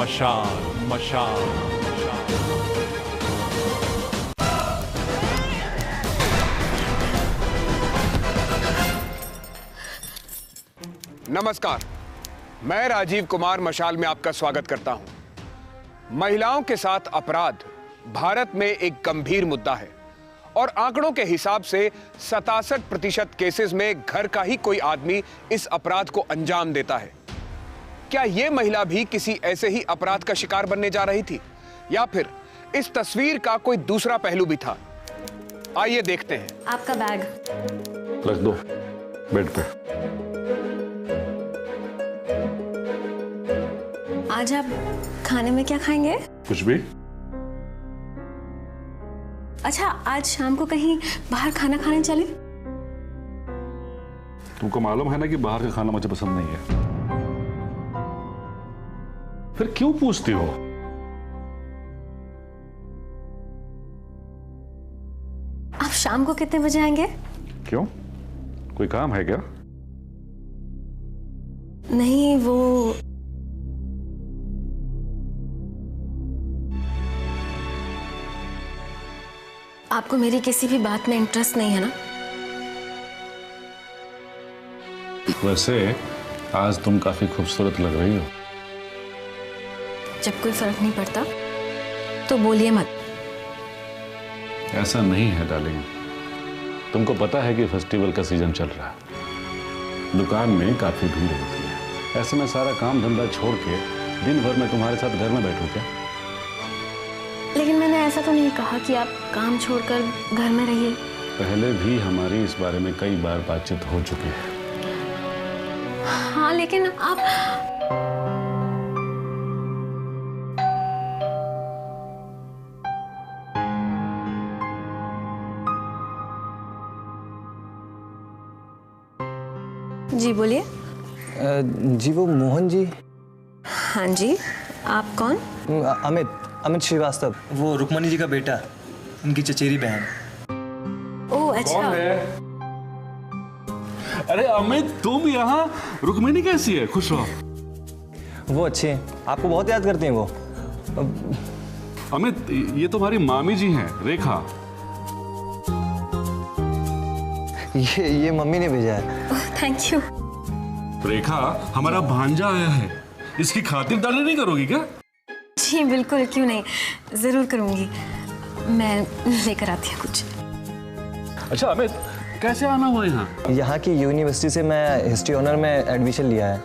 मशाल मशाल मशाल। नमस्कार, मैं राजीव कुमार मशाल में आपका स्वागत करता हूं। महिलाओं के साथ अपराध भारत में एक गंभीर मुद्दा है और आंकड़ों के हिसाब से 67% केसेस में घर का ही कोई आदमी इस अपराध को अंजाम देता है। क्या यह महिला भी किसी ऐसे ही अपराध का शिकार बनने जा रही थी या फिर इस तस्वीर का कोई दूसरा पहलू भी था? आइए देखते हैं। आपका बैग रख दो बेड पे। आज आप खाने में क्या खाएंगे? कुछ भी। अच्छा, आज शाम को कहीं बाहर खाना खाने चले? तुमको मालूम है ना कि बाहर का खाना मुझे पसंद नहीं है। फिर क्यों पूछती हो? आप शाम को कितने बजे आएंगे? क्यों, कोई काम है क्या? नहीं, वो आपको मेरी किसी भी बात में इंटरेस्ट नहीं है ना? वैसे आज तुम काफी खूबसूरत लग रही हो। जब कोई फर्क नहीं पड़ता तो बोलिए मत। ऐसा नहीं है डार्लिंग, तुमको पता है कि फेस्टिवल का सीजन चल रहा है, दुकान में काफी भीड़ होती है। ऐसे में सारा काम धंधा छोड़ के दिन भर मैं तुम्हारे साथ घर में बैठूं क्या? लेकिन मैंने ऐसा तो नहीं कहा कि आप काम छोड़कर घर में रहिए। पहले भी हमारी इस बारे में कई बार बातचीत हो चुकी है। हाँ, लेकिन आप जी बोलिए। जी वो मोहन जी। हाँ जी, आप कौन? अमित श्रीवास्तव, वो रुक्मणी जी का बेटा, उनकी चचेरी बहन। ओह अच्छा। कौन है? अरे अमित, तुम यहाँ? रुक्मिणी कैसी है? खुश रहो। वो अच्छी हैं, आपको बहुत याद करती हैं वो। अमित, ये तुम्हारी मामी जी हैं, रेखा। ये मम्मी ने भेजा है। Thank you. रेखा, हमारा भांजा आया है, इसकी खातिरदारी नहीं करोगी क्या? जी बिल्कुल, क्यों नहीं, जरूर करूंगी। मैं लेकर आती हूँ कुछ। अच्छा अमित, कैसे आना हुआ यहाँ? यहाँ की यूनिवर्सिटी से मैं हिस्ट्री ऑनर में एडमिशन लिया है।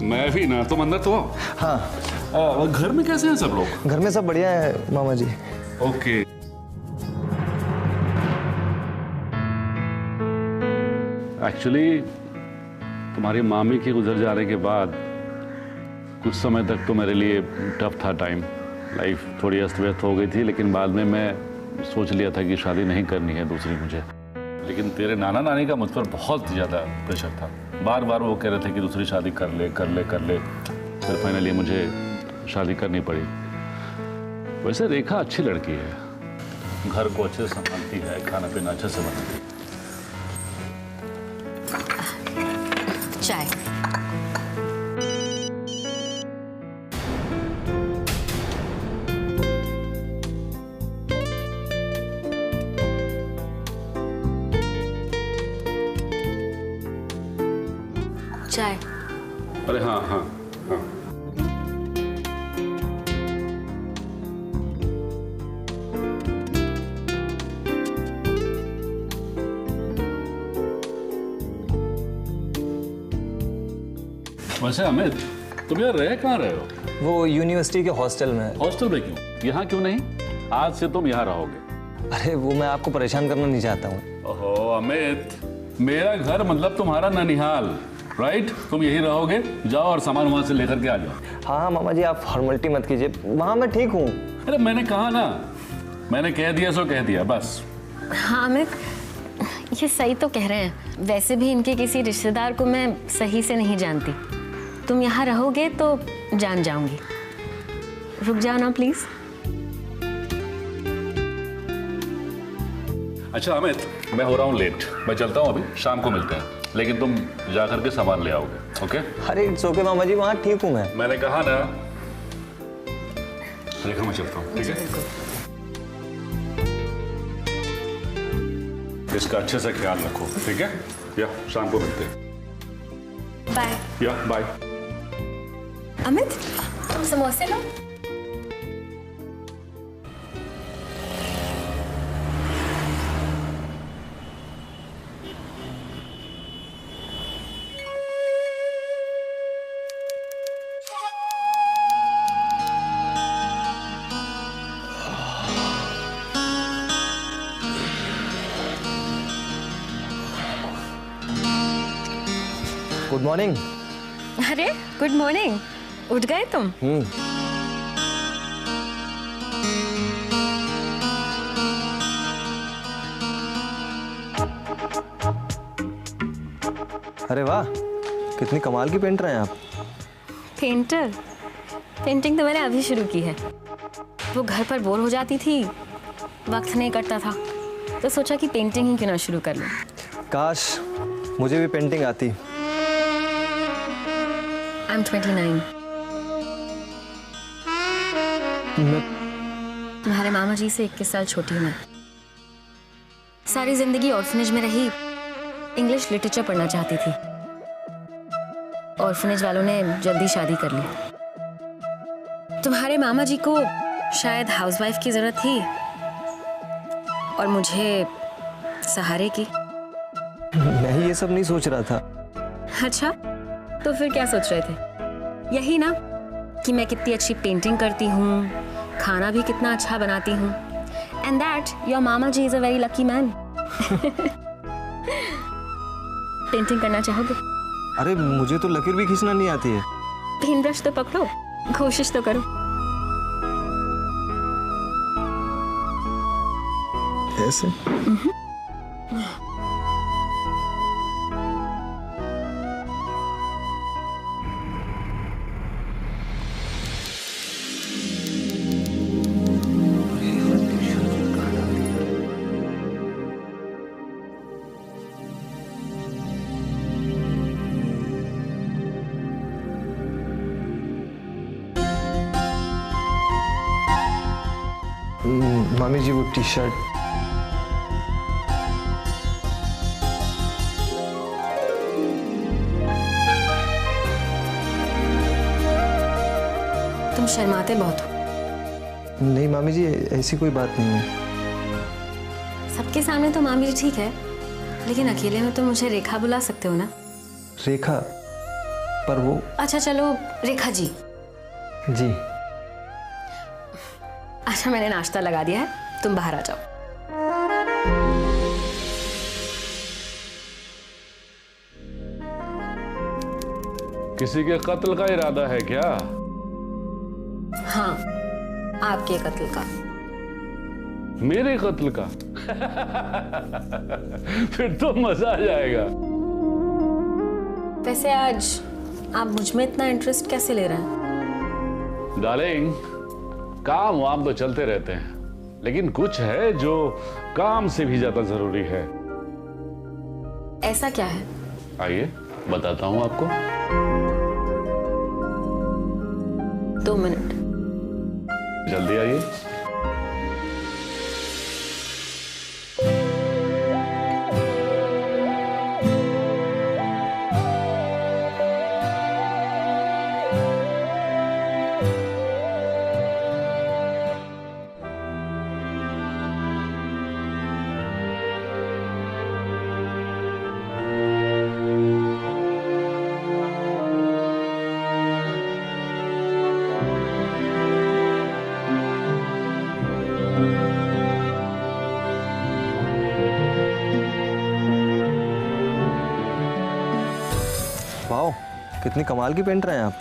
मैं भी ना, तुम अंदर तो आओ। हाँ। घर में कैसे हैं सब लोग? घर में सब बढ़िया है मामा जी। ओके। एक्चुअली तुम्हारी मामी के गुजर जाने के बाद कुछ समय तक तो मेरे लिए टफ था टाइम। लाइफ थोड़ी अस्त व्यस्त हो गई थी, लेकिन बाद में मैं सोच लिया था कि शादी नहीं करनी है दूसरी मुझे। लेकिन तेरे नाना नानी का मुझ पर बहुत ज़्यादा प्रेशर था। बार बार वो कह रहे थे कि दूसरी शादी कर ले कर ले कर ले। फिर फाइनली मुझे शादी करनी पड़ी। वैसे रेखा अच्छी लड़की है, घर को अच्छे से संभालती है, खाना पीना अच्छे से बनाती है। चाय। चाय। अरे हाँ हाँ हाँ। वैसे अमित, तुम यार रह कहाँ रहे हो? वो यूनिवर्सिटी के हॉस्टल में। हॉस्टल में क्यों? यहाँ क्यों नहीं? आज से तुम यहाँ रहोगे। अरे वो मैं आपको परेशान करना नहीं चाहता हूँ। ओहो अमित, मेरा घर मतलब तुम्हारा ननिहाल, राइट? तुम यही रहोगे? जाओ और सामान वहां से लेकर के आ जाओ। हाँ मामा जी, आप फॉर्मेलिटी मत कीजिए, वहाँ मैं ठीक हूँ। अरे मैंने कहा ना, मैंने कह दिया सो कह दिया, बस। हाँ अमित, ये सही तो कह रहे हैं। वैसे भी इनके किसी रिश्तेदार को मैं सही से नहीं जानती। तुम यहाँ रहोगे तो जान जाऊंगी। रुक जाओ ना प्लीज। अच्छा अमित, मैं हो रहा हूँ लेट, मैं चलता हूँ, अभी शाम को मिलते हैं, लेकिन तुम जा करके सामान ले आओगे, ओके? अरे इट्स ओके मामा जी, वहाँ ठीक हूँ मैं। मैंने कहा ना, रेखा मैं चलता हूँ, ठीक है? इसका अच्छे से ख्याल रखो, ठीक है? या शाम को मिलते हैं। बाय। या बाय। अमित, तुम समोसे लो। Good morning. अरे गुड मॉर्निंग, उठ गए तुम? अरे वाह, कितनी कमाल की पेंटर हैं आप। पेंटर? पेंटिंग तो मैंने अभी शुरू की है। वो घर पर बोर हो जाती थी, वक्त नहीं कटता था, तो सोचा कि पेंटिंग ही क्यों ना शुरू कर लूं। काश मुझे भी पेंटिंग आती। I'm 29। तुम्हारे मामा जी से 21 साल छोटी हूँ मैं। सारी जिंदगी ऑर्फनेज में रही, इंग्लिश लिटरेचर पढ़ना चाहती थी। ऑर्फनेज वालों ने जल्दी शादी कर ली। तुम्हारे मामा जी को शायद हाउसवाइफ की जरूरत थी और मुझे सहारे की। मैं ये सब नहीं सोच रहा था। अच्छा, तो फिर क्या सोच रहे थे? यही ना कि मैं कितनी अच्छी पेंटिंग करती हूँ, खाना भी कितना अच्छा बनाती हूँ, एंड दैट योर मामा जी is a very lucky man. Painting करना चाहोगे? अरे मुझे तो लकीर भी खींचना नहीं आती है। पेन ब्रश तो पकड़ो, कोशिश तो करो। ऐसे? मामी जी वो टी शर्ट। तुम शर्माते बहुत हो। नहीं मामी जी, ऐसी कोई बात नहीं है। सबके सामने तो मामी जी ठीक है, लेकिन अकेले में तो मुझे रेखा बुला सकते हो ना? रेखा? पर वो। अच्छा चलो रेखा जी। जी। अच्छा मैंने नाश्ता लगा दिया है, तुम बाहर आ जाओ। किसी के कत्ल का इरादा है क्या? हाँ, आपके कत्ल का। मेरे कत्ल का? फिर तो मजा आ जाएगा। वैसे आज आप मुझ में इतना इंटरेस्ट कैसे ले रहे हैं? डार्लिंग, काम वाम तो चलते रहते हैं, लेकिन कुछ है जो काम से भी ज्यादा जरूरी है। ऐसा क्या है? आइए बताता हूं आपको। 2 मिनट। जल्दी आइए। वाओ, कितनी कमाल की पेंटर हैं आप।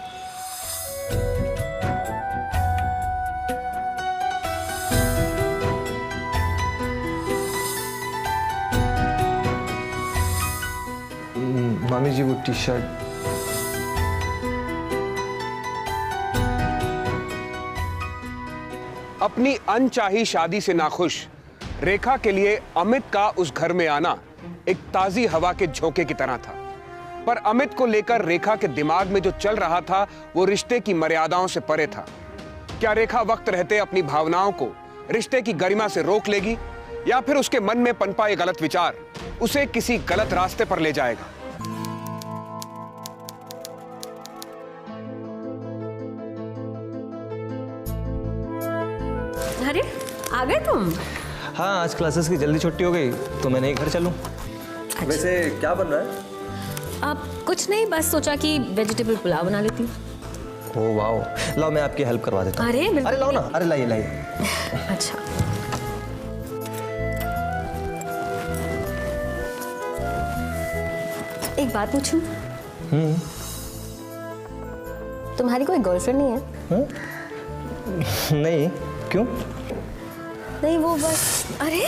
मामी जी वो टी शर्ट। अपनी अनचाही शादी से नाखुश रेखा के लिए अमित का उस घर में आना एक ताजी हवा के झोंके की तरह था। पर अमित को लेकर रेखा के दिमाग में जो चल रहा था वो रिश्ते की मर्यादाओं से परे था। क्या रेखा वक्त रहते अपनी भावनाओं को रिश्ते की गरिमा से रोक लेगी, या फिर उसके मन में पनपा ये गलत विचार उसे किसी गलत रास्ते पर ले जाएगा? अरे आ गए तुम? हाँ, आज क्लासेस की जल्दी छुट्टी हो गई तो मैंने घर चलूं। वैसे क्या बन रहा है? अब कुछ नहीं, बस सोचा कि वेजिटेबल पुलाव बना लेती हूँ। ओह वाओ, लाओ मैं आपकी हेल्प करवा देता हूँ। अरे लाओ ना, अरे लाइए लाइए। अच्छा, एक बात पूछूं? तुम्हारी कोई गर्लफ्रेंड नहीं है? नहीं, क्यों? नहीं, वो बस, अरे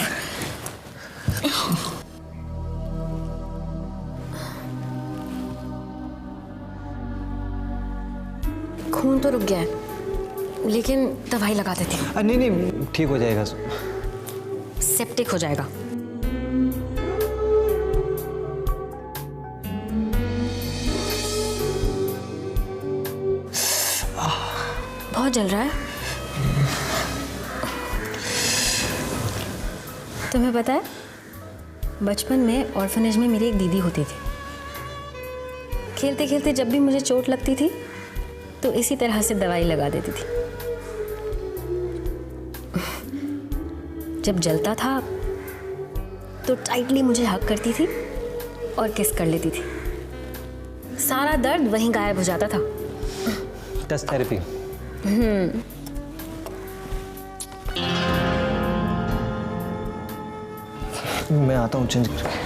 खून तो रुक गया है, लेकिन दवाई लगा देती हूँ। नहीं नहीं, ठीक हो जाएगा। सेप्टिक हो जाएगा। बहुत जल रहा है। तुम्हें पता है, बचपन में ऑर्फनेज में मेरी एक दीदी होती थी। खेलते खेलते जब भी मुझे चोट लगती थी तो इसी तरह से दवाई लगा देती थी। जब जलता था तो टाइटली मुझे हग करती थी और किस कर लेती थी। सारा दर्द वहीं गायब हो जाता था। Touch therapy. मैं आता हूँ चेंज करके।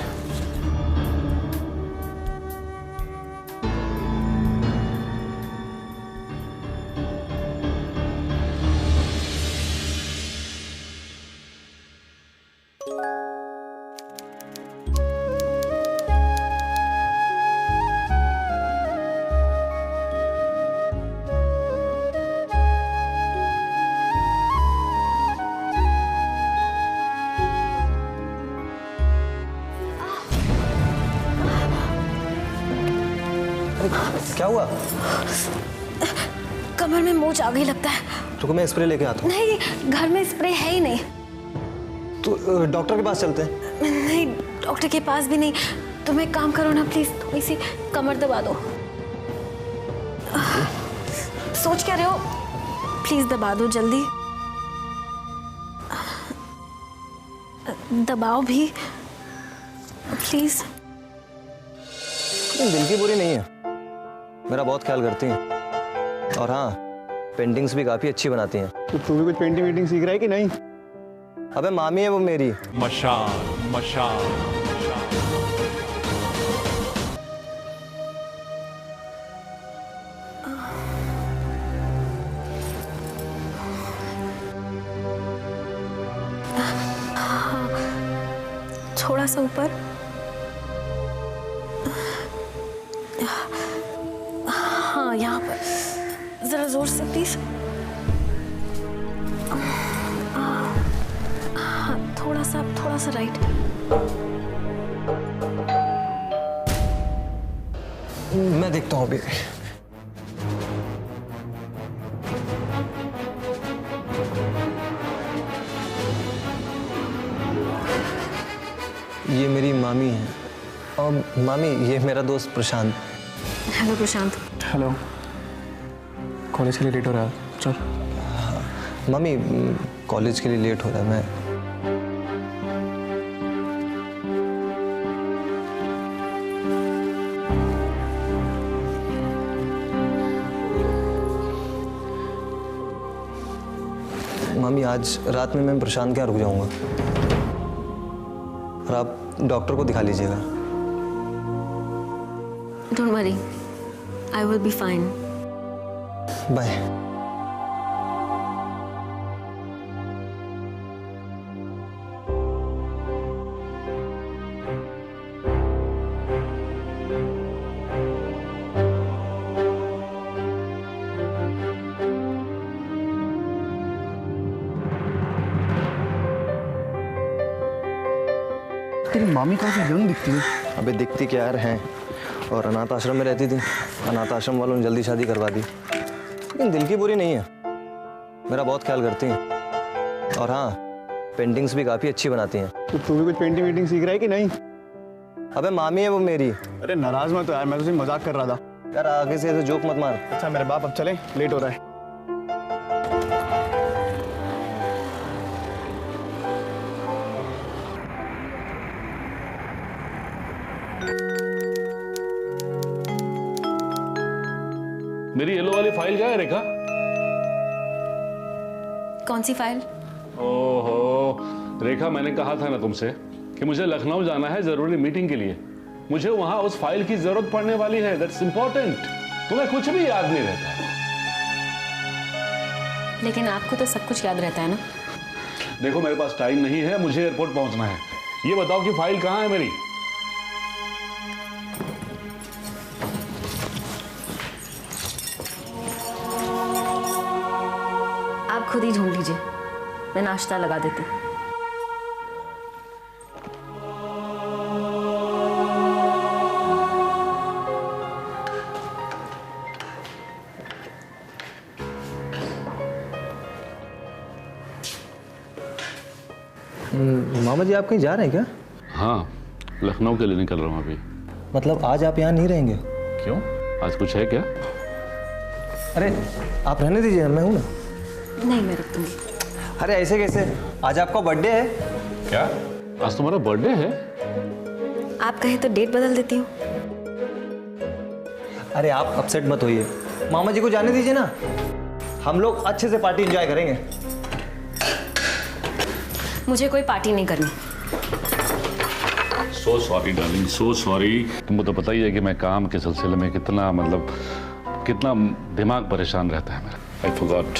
क्या हुआ? कमर में मोच आ गई लगता है। रुको मैं स्प्रे लेके आता हूँ। नहीं, घर में स्प्रे है ही नहीं। तो डॉक्टर के पास चलते हैं। नहीं, डॉक्टर के पास भी नहीं। तुम एक काम करो ना प्लीज, थोड़ी सी कमर दबा दो। सोच क्या रहे हो? प्लीज दबा दो जल्दी। दबाओ भी प्लीज। दिल की बुरी नहीं है, मेरा बहुत ख्याल करती हैं। और हाँ, पेंटिंग्स भी काफी अच्छी बनाती हैं। तो तू भी कुछ पेंटिंग वेंटिंग सीख रहा है कि नहीं? अबे मामी है वो मेरी। मशाल मशाल। थोड़ा सा ऊपर। हाँ, यहाँ पर जरा जोर से प्लीज। हाँ, थोड़ा सा राइट। मैं देखता हूँ अभी। ये मेरी मामी है। और मामी, ये मेरा दोस्त प्रशांत। हेलो प्रशांत। हेलो। कॉलेज के लिए लेट हो रहा है, चल। मामी, कॉलेज के लिए लेट हो रहा है। मैं मामी, आज रात में मैं प्रशांत के यहाँ रुक जाऊंगा और आप डॉक्टर को दिखा लीजिएगा। Don't worry, I will be fine. Bye. तेरी मामी काफी यंग दिखती है। अबे दिखती क्या यार हैं, और अनाथ आश्रम में रहती थी। अनाथ आश्रम वालों ने जल्दी शादी करवा दी, लेकिन दिल की बुरी नहीं है। मेरा बहुत ख्याल करती हैं। और हाँ, पेंटिंग्स भी काफ़ी अच्छी बनाती हैं। तो तू भी कुछ पेंटिंग वेंटिंग सीख रहा है कि नहीं? अबे मामी है वो मेरी। अरे नाराज मत हो यार, मैं तो सिर्फ मजाक कर रहा था। यार आगे से ऐसे जोक मत मार। अच्छा मेरे बाप, अब चलें, लेट हो रहा है। मेरी येलो वाली फाइल क्या है रेखा? कौन सी फाइल? ओहो रेखा, मैंने कहा था ना तुमसे कि मुझे लखनऊ जाना है जरूरी मीटिंग के लिए। मुझे वहां उस फाइल की जरूरत पड़ने वाली है। That's important. तुम्हें कुछ भी याद नहीं रहता है। लेकिन आपको तो सब कुछ याद रहता है ना। देखो मेरे पास टाइम नहीं है, मुझे एयरपोर्ट पहुंचना है। ये बताओ कि फाइल कहाँ है मेरी? आप खुद ही ढूंढ लीजिए, मैं नाश्ता लगा देती हूँ। मामा जी आप कहीं जा रहे हैं क्या? हाँ, लखनऊ के लिए निकल रहा हूँ अभी। मतलब आज आप यहाँ नहीं रहेंगे? क्यों, आज कुछ है क्या? अरे आप रहने दीजिए, मैं हूँ ना। नहीं, मैं रख दूंगी। अरे ऐसे कैसे, आज आपका बर्थडे है। क्या? आज तुम्हारा बर्थडे है? आप कहें तो डेट बदल देती हूँ। अरे आप अपसेट मत होइए, मामा जी को जाने दीजिए ना। हम लोग अच्छे से पार्टी एंजॉय करेंगे। मुझे कोई पार्टी नहीं करनी। So sorry darling, so sorry. तुमको तो पता ही है कि मैं काम के सिलसिले में कितना दिमाग परेशान रहता है मेरा। I forgot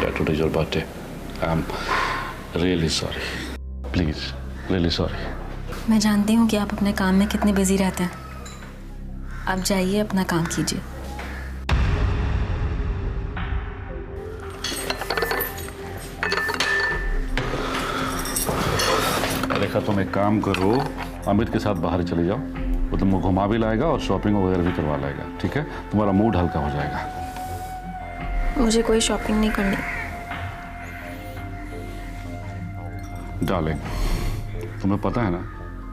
that today is your birthday. I am really sorry, please, really sorry. मैं जानती हूँ कि आप अपने काम में कितने बिजी रहते हैं। आप जाइए, अपना काम कीजिए। रेखा तुम एक काम करो, अमित के साथ बाहर चले जाओ। वो तुमको घुमा भी लाएगा और शॉपिंग वगैरह भी करवा लाएगा, ठीक है? तुम्हारा मूड हल्का हो जाएगा। मुझे कोई शॉपिंग नहीं करनी। डार्लिंग, तुम्हें पता है ना,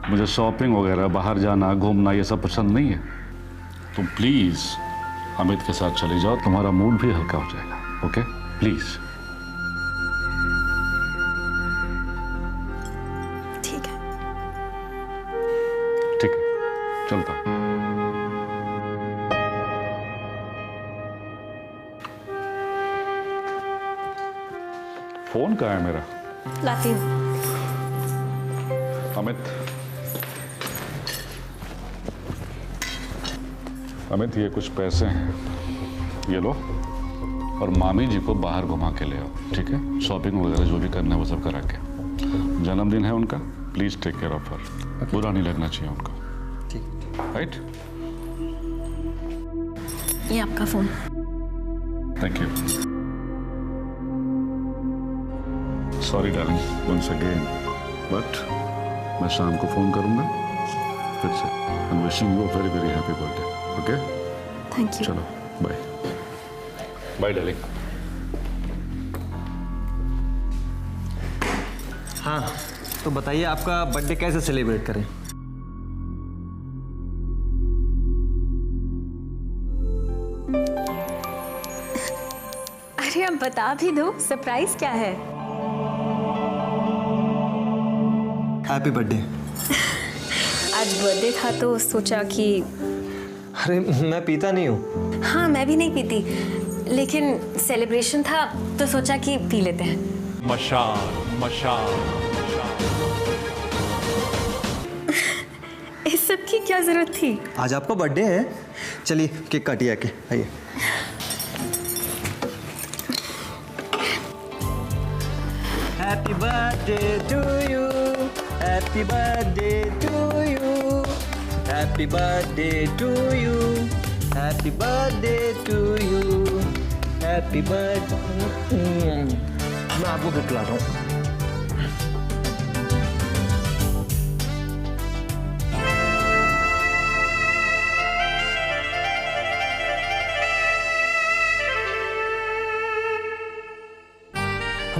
मुझे शॉपिंग वगैरह, बाहर जाना, घूमना, ये सब पसंद नहीं है। तुम प्लीज अमित के साथ चले जाओ, तुम्हारा मूड भी हल्का हो जाएगा। Okay, please. ठीक है। ठीक है, चलता हूं। फोन कहाँ है मेरा? लाती हूँ। अमित, ये कुछ पैसे हैं, ये लो। और मामी जी को बाहर घुमा के ले आओ, ठीक है? शॉपिंग वगैरह जो भी करना है वो सब करा के। जन्मदिन है उनका, please take care of her. बुरा नहीं लगना चाहिए उनको, ठीक। राइट? ये आपका phone. Thank you. Sorry darling, once again, but मैं शाम को फोन करूंगा फिर से। I am wishing you a very very happy birthday. Okay, thank you. चलो बाय। Bye darling. हाँ, तो बताइए आपका बर्थडे कैसे सेलिब्रेट करें? अरे अब बता भी दो, सरप्राइज क्या है? Happy birthday. आज बर्थडे था तो सोचा कि। अरे मैं पीता नहीं हूँ। हाँ, मैं भी नहीं पीती, लेकिन सेलिब्रेशन था तो सोचा कि पी लेते हैं। मशाल मशाल इस सब की क्या जरूरत थी? आज आपका बर्थडे है, चलिए केक काटिए आके, आइए। Happy birthday to you, happy birthday to you, happy birthday to you, happy birthday to you, happy birthday. मैं आपको गिफ्ट लाता हूँ।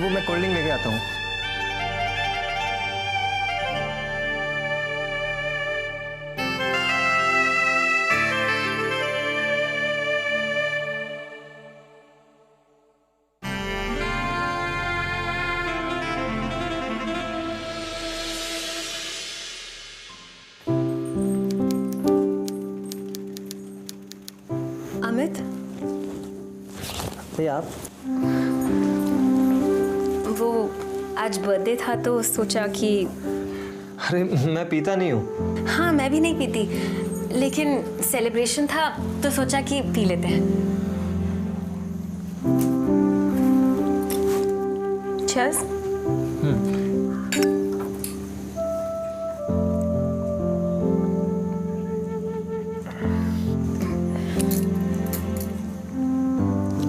वो मैं कोल्ड ड्रिंक लेके आता हूँ। अमित, भैया आप? वो आज बर्थडे था तो सोचा कि अरे मैं पीता नहीं हूँ। हाँ, मैं भी नहीं पीती, लेकिन सेलिब्रेशन था तो सोचा कि पी लेते हैं। चीयर्स।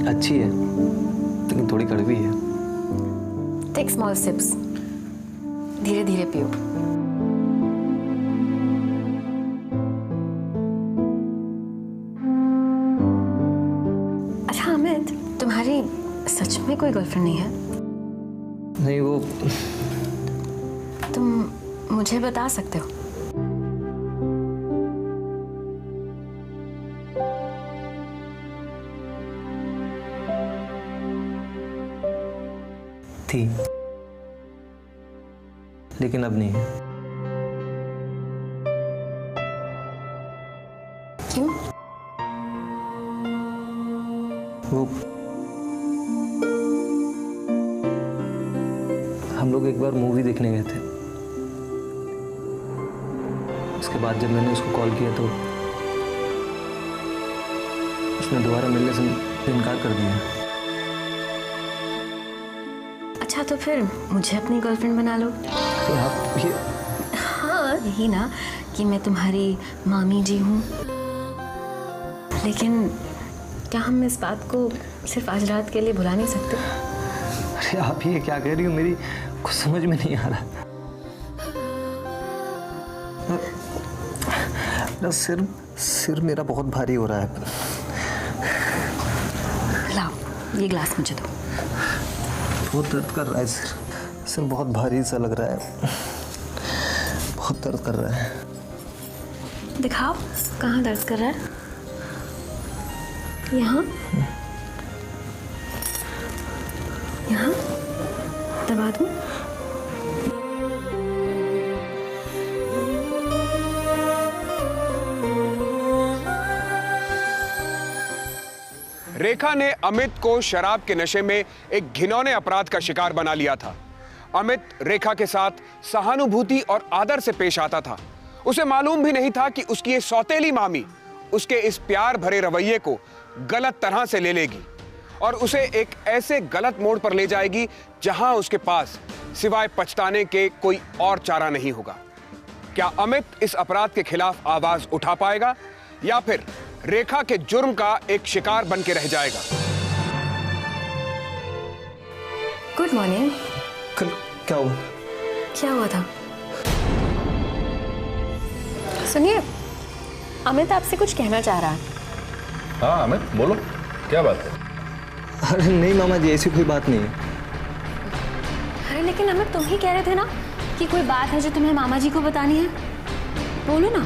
अच्छी है लेकिन थोड़ी कड़वी है। टेक स्मॉल सिप्स, धीरे धीरे पियो। अच्छा अमित, तुम्हारी सच में कोई गर्लफ्रेंड नहीं है? नहीं, वो तुम मुझे बता सकते हो? थी लेकिन अब नहीं है। क्यों? वो हम लोग एक बार मूवी देखने गए थे। उसके बाद जब मैंने उसको कॉल किया तो उसने दोबारा मिलने से इनकार कर दिया। अच्छा तो फिर मुझे अपनी गर्लफ्रेंड बना लो। तो आप ये हाँ, यही ना कि मैं तुम्हारी मामी जी हूँ। लेकिन क्या हम इस बात को सिर्फ आज रात के लिए भुला नहीं सकते? अरे आप ये क्या कह रही हो, मेरी कुछ समझ में नहीं आ रहा। सिर मेरा बहुत भारी हो रहा है। लाओ ये ग्लास मुझे दो। बहुत दर्द कर रहा है सिर बहुत भारी सा लग रहा है। बहुत दर्द कर रहा है। दिखाओ कहाँ दर्द कर रहा है। यहाँ यहाँ दबा दूं? रेखा ने अमित को शराब के नशे में एक घिनौने अपराध का शिकार बना लिया था। अमित रेखा के साथ सहानुभूति और आदर से पेश आता था। उसे मालूम भी नहीं था कि उसकी ये सौतेली मामी उसके इस प्यार भरे रवैये को गलत तरह से ले लेगी और उसे एक ऐसे गलत मोड़ पर ले जाएगी जहां उसके पास सिवाय पछताने के कोई और चारा नहीं होगा। क्या अमित इस अपराध के खिलाफ आवाज उठा पाएगा या फिर रेखा के जुर्म का एक शिकार बन के रह जाएगा? Good morning. कल क्या हुआ? क्या हुआ था? सुनिए, अमित आपसे कुछ कहना चाह रहा है। हाँ अमित बोलो, क्या बात है? अरे नहीं मामा जी, ऐसी कोई बात नहीं है। अरे लेकिन अमित तुम ही कह रहे थे ना कि कोई बात है जो तुम्हें मामा जी को बतानी है। बोलो ना।